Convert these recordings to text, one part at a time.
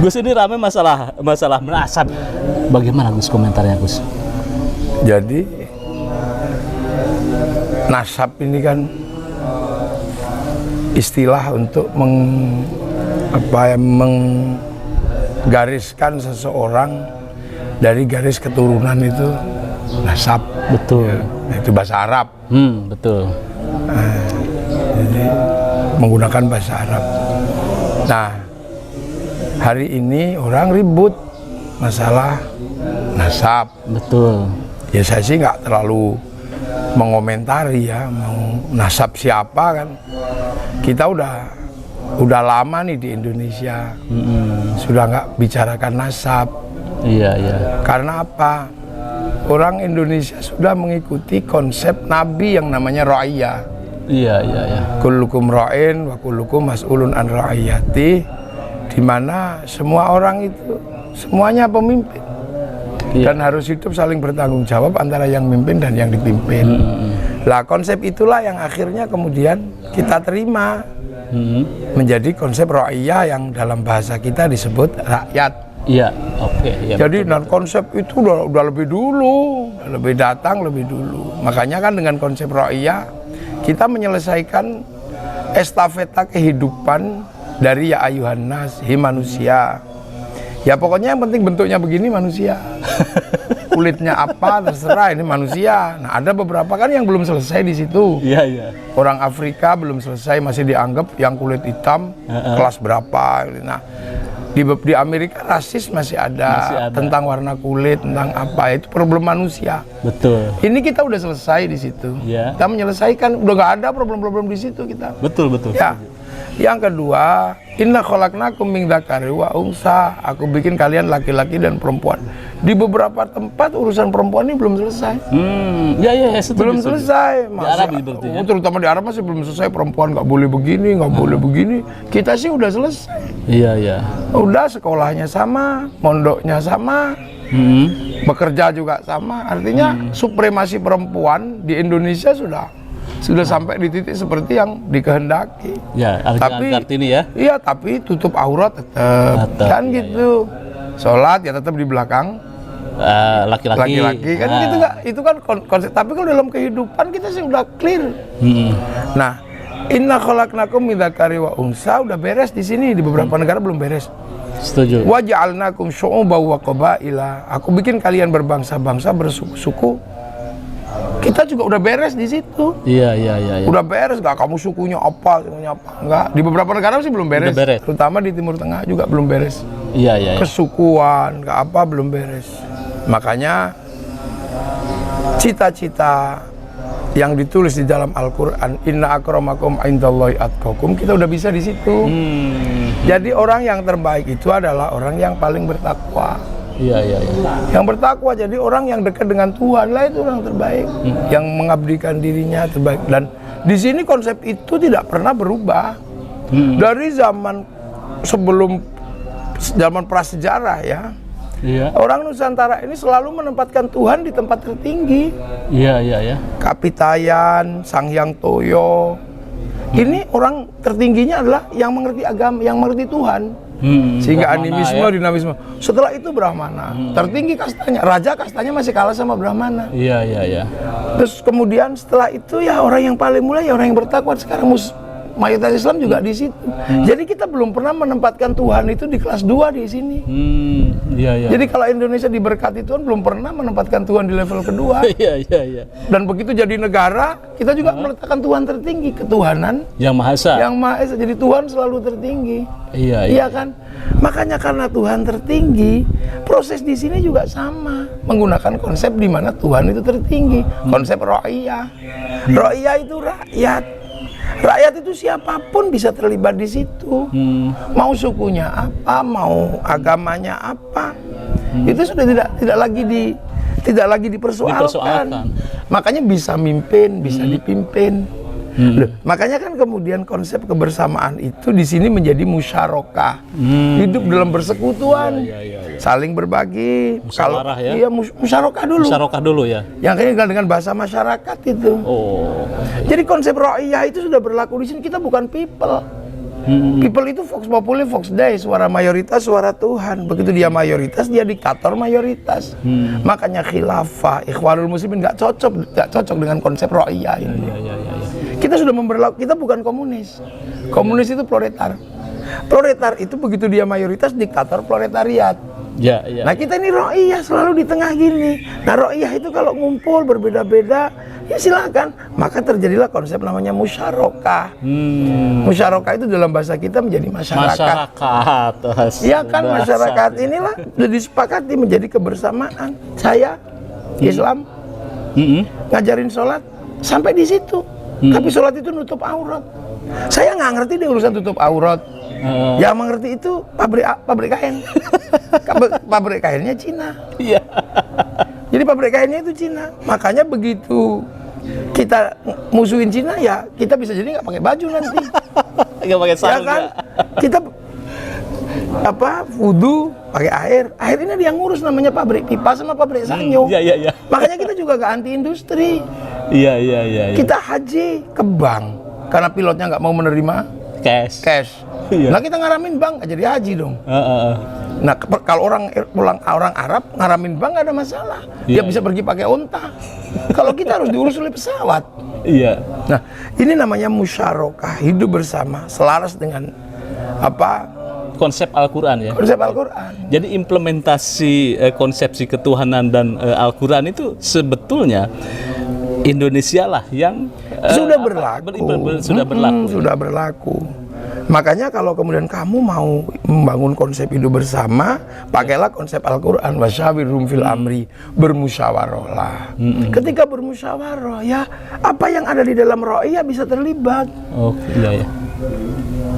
Gus, ini ramai masalah nasab. Bagaimana Gus komentarnya Gus? Jadi nasab ini kan istilah untuk menggariskan seseorang dari garis keturunan itu nasab. Betul. Ya, itu bahasa Arab. Betul. Jadi menggunakan bahasa Arab. Nah, hari ini orang ribut masalah nasab. Betul. Ya saya sih nggak terlalu mengomentari ya, mau nasab siapa kan. Kita udah lama nih di Indonesia, sudah nggak bicarakan nasab. Iya, iya. Karena apa? Orang Indonesia sudah mengikuti konsep Nabi yang namanya ra'iyah. Iya, iya, iya. Kullukum ra'in wa kullukum mas'ulun an ra'iyati, di mana semua orang itu semuanya pemimpin. Dan harus hidup saling bertanggung jawab antara yang mimpin dan yang dipimpin. Lah konsep itulah yang akhirnya kemudian kita terima menjadi konsep ra'iyah yang dalam bahasa kita disebut rakyat. Iya, oke. Ya, jadi dan konsep itu udah lebih dulu, lebih datang lebih dulu. Makanya kan dengan konsep ra'iyah kita menyelesaikan estafeta kehidupan dari ya ayuhan nas, hi manusia. Ya pokoknya yang penting bentuknya begini manusia. Kulitnya apa terserah, ini manusia. Nah ada beberapa kan yang belum selesai di situ. Iya, iya. Orang Afrika belum selesai, masih dianggap yang kulit hitam kelas berapa. Nah di Amerika rasis masih ada tentang warna kulit, tentang apa, itu problem manusia. Betul. Ini kita udah selesai di situ. Ya. Kita menyelesaikan, udah nggak ada problem-problem di situ kita. Betul, betul. Ya. Yang kedua, inna khalaqnakum min dzakari wa unsa. Aku bikin kalian laki-laki dan perempuan. Di beberapa tempat urusan perempuan ini belum selesai. Ya, setuju, Belum selesai. Di Arab berarti ya? Terutama di Arab masih belum selesai, perempuan nggak boleh begini, nggak boleh begini. Kita sih udah selesai. Iya, iya. Udah sekolahnya sama, mondoknya sama, bekerja juga sama. Artinya supremasi perempuan di Indonesia sudah sampai di titik seperti yang dikehendaki. Ya, tapi Kartini ya. Iya, tapi tutup aurat tetap kan iya, gitu. Sholat ya tetap di belakang laki-laki kan gitu nggak? Itu kan konsep. Tapi kalau dalam kehidupan kita sih udah clear. Nah, inna khalaqnakum min dzakari wa unsa udah beres di sini, di beberapa negara belum beres. Setuju. Wa ja'alnakum syu'uban wa qabaila. Aku bikin kalian berbangsa-bangsa, bersuku-suku. Kita juga udah beres di situ. Iya. Udah beres nggak? Kamu sukunya apa? Nggak. Di beberapa negara sih belum beres. Terutama di Timur Tengah juga belum beres. Iya. Kesukuan, ke apa belum beres. Makanya cita-cita yang ditulis di dalam Al-Quran, inna akramakum indallahi atqakum, kita udah bisa di situ. Jadi orang yang terbaik itu adalah orang yang paling bertakwa. Iya. Yang bertakwa, jadi orang yang dekat dengan Tuhan lah itu orang terbaik, yang mengabdikan dirinya terbaik. Dan di sini konsep itu tidak pernah berubah dari zaman prasejarah ya. Iya. Orang Nusantara ini selalu menempatkan Tuhan di tempat tertinggi. Iya. Kapitayan, Sang Hyang Toyo. Ini orang tertingginya adalah yang mengerti agama, yang mengerti Tuhan. Sehingga Brahmana, animisme, dinamisme. Setelah itu Brahmana, tertinggi kastanya. Raja kastanya masih kalah sama Brahmana. Iya. Terus kemudian setelah itu ya orang yang paling mulai ya orang yang bertakwa. Sekarang mayoritas Islam juga di situ. Jadi kita belum pernah menempatkan Tuhan itu di kelas 2 di sini. Iya. Jadi kalau Indonesia diberkati Tuhan belum pernah menempatkan Tuhan di level kedua. Iya. Dan begitu jadi negara, kita juga meletakkan Tuhan tertinggi, ketuhanan yang Maha Esa. Yang Maha Esa. Jadi Tuhan selalu tertinggi. Iya Kan? Makanya karena Tuhan tertinggi, proses di sini juga sama, menggunakan konsep di mana Tuhan itu tertinggi, konsep ra'iyah. Ra'iyah itu rakyat. Rakyat itu siapapun bisa terlibat di situ. Mau sukunya apa, mau agamanya apa, itu sudah tidak lagi dipersoalkan. Makanya bisa mimpin, bisa dipimpin. Makanya kan kemudian konsep kebersamaan itu di sini menjadi musyarakah, hidup dalam persekutuan, saling berbagi. Kalau iya musyarakah dulu ya. Yang ini dengan bahasa masyarakat itu. Jadi konsep ra'iyah itu sudah berlaku di sini. Kita bukan people. People itu vox populi, vox dei, suara mayoritas, suara Tuhan. Begitu dia mayoritas, dia diktator mayoritas. Makanya khilafah, Ikhwanul Muslimin nggak cocok dengan konsep ro'iyah ini. Kita sudah kita bukan komunis. Komunis itu proletar. Proletar itu begitu dia mayoritas, diktator proletariat. Nah kita ini ro'iyah selalu di tengah gini. Nah ro'iyah itu kalau ngumpul berbeda-beda, ya silakan. Maka terjadilah konsep namanya musyarakah. Musyarakah itu dalam bahasa kita menjadi masyarakat. Ya kan, masyarakat inilah sudah disepakati menjadi kebersamaan. Saya Islam ngajarin sholat sampai di situ. Tapi sholat itu nutup aurat. Saya nggak ngerti deh urusan tutup aurat. Yang mengerti itu pabrik kain. Pabrik kainnya Cina. Jadi pabrik kainnya itu Cina. Makanya begitu kita musuhin Cina, ya kita bisa jadi nggak pakai baju nanti. Nggak pakai sarung. Ya kan? Kita wudu pakai air. Air ini dia ngurus, namanya pabrik pipa sama pabrik sanyo. Makanya kita juga nggak anti industri. Kita haji ke bank karena pilotnya nggak mau menerima cash. Nah kita ngaramin bank, nggak jadi haji dong. Nah kalau orang Arab ngaramin bank nggak ada masalah, dia bisa pergi pakai unta. Kalau kita harus diurus oleh pesawat. Nah ini namanya musyarakah, hidup bersama, selaras dengan konsep Al-Quran ya. Konsep Al-Quran. Jadi implementasi konsepsi ketuhanan dan Al-Quran itu sebetulnya Indonesia lah yang sudah berlaku. Sudah berlaku. Makanya kalau kemudian kamu mau membangun konsep hidup bersama, pakailah konsep Al-Quran, wasyawirhum fil amri, bermusyawarahlah. Ketika bermusyawarah, ya apa yang ada di dalam ro'iyah bisa terlibat.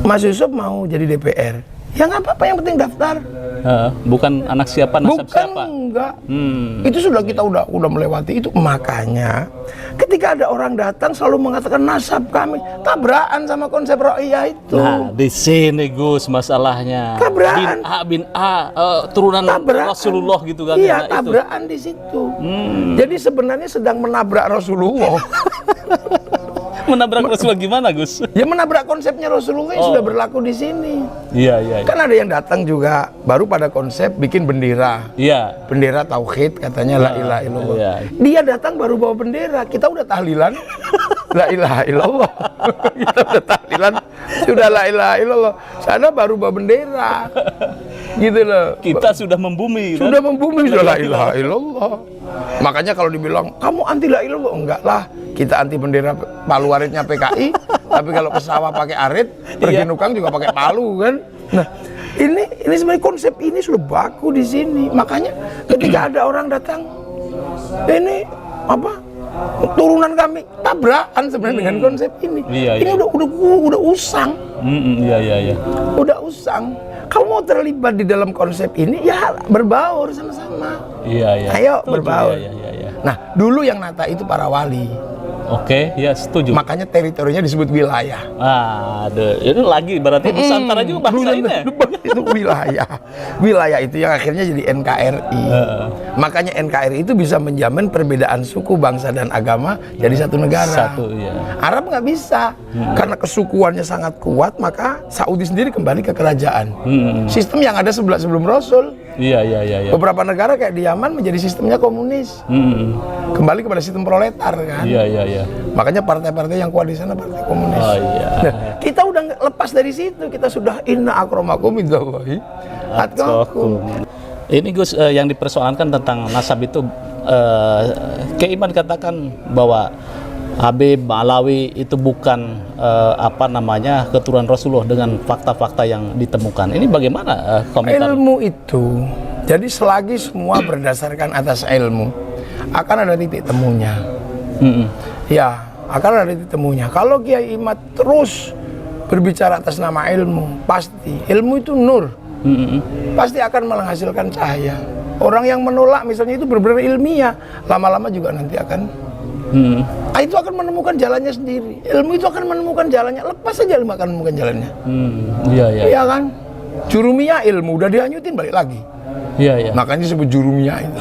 Mas Yusuf mau jadi DPR, ya nggak apa-apa, yang penting daftar. Bukan anak siapa, nasab siapa. Enggak. Itu sudah kita udah melewati itu. Makanya ketika ada orang datang selalu mengatakan nasab kami, tabrakan sama konsep ro'iyah itu. Nah, di sini Gus masalahnya. Tabrakan. Bin A, turunan Rasulullah gitu kan. Iya, tabrakan di situ. Jadi sebenarnya sedang menabrak Rasulullah. Menabrak Rasulullah gimana, Gus? Ya menabrak konsepnya Rasulullah yang sudah berlaku di sini. Kan ada yang datang juga baru pada konsep bikin bendera. Bendera tauhid katanya la ilaha illallah. Dia datang baru bawa bendera, kita udah tahlilan. La ilaha illallah. Kita udah tahlilan, sudah la ilaha illallah. Sana baru bawa bendera. Gitu loh. Kita sudah membumi. Sudah membumi, sudah la ilaha illallah. Makanya kalau dibilang kamu anti la ilallah, enggak lah. Kita anti bendera palu aritnya PKI, tapi kalau ke sawah pakai arit, pergi nukang juga pakai palu kan. Nah, ini sebenarnya konsep ini sudah baku di sini. Makanya ketika ada orang datang, ini turunan kami, tabrakan sebenarnya dengan konsep ini. Ini udah usang. Udah usang. Kamu mau terlibat di dalam konsep ini, ya berbaur sama-sama. Ayo berbaur. Nah, dulu yang nata itu para wali. Setuju. Makanya teritorinya disebut wilayah. Ini lagi berarti Nusantara juga bangsa ini. Itu wilayah. Wilayah itu yang akhirnya jadi NKRI. Makanya NKRI itu bisa menjamin perbedaan suku, bangsa dan agama jadi satu negara. Arab nggak bisa. Karena kesukuannya sangat kuat, maka Saudi sendiri kembali ke kerajaan. Sistem yang ada sebelum Rasul. Beberapa negara kayak di Yaman menjadi sistemnya komunis. Kembali kepada sistem proletar kan. Makanya partai-partai yang kuat di sana partai komunis. Nah, kita udah lepas dari situ, kita sudah inna akramakum indallahi atqakum. Ini Gus, yang dipersoalkan tentang nasab itu, Keiman katakan bahwa Habib Alawi itu bukan keturunan Rasulullah dengan fakta-fakta yang ditemukan. Ini bagaimana komentar? Ilmu itu, jadi selagi semua berdasarkan atas ilmu, akan ada titik temunya. Ya, akan ada titik temunya. Kalau Kiai Imad terus berbicara atas nama ilmu, pasti ilmu itu nur. Pasti akan menghasilkan cahaya. Orang yang menolak misalnya itu benar-benar ilmiah, lama-lama juga nanti akan itu akan menemukan jalannya sendiri. Ilmu itu akan menemukan jalannya. Lepas saja ilmu akan menemukan jalannya. Iya kan? Jurumiyah ilmu udah dihanyutin balik lagi. Makanya disebut jurumiyah itu.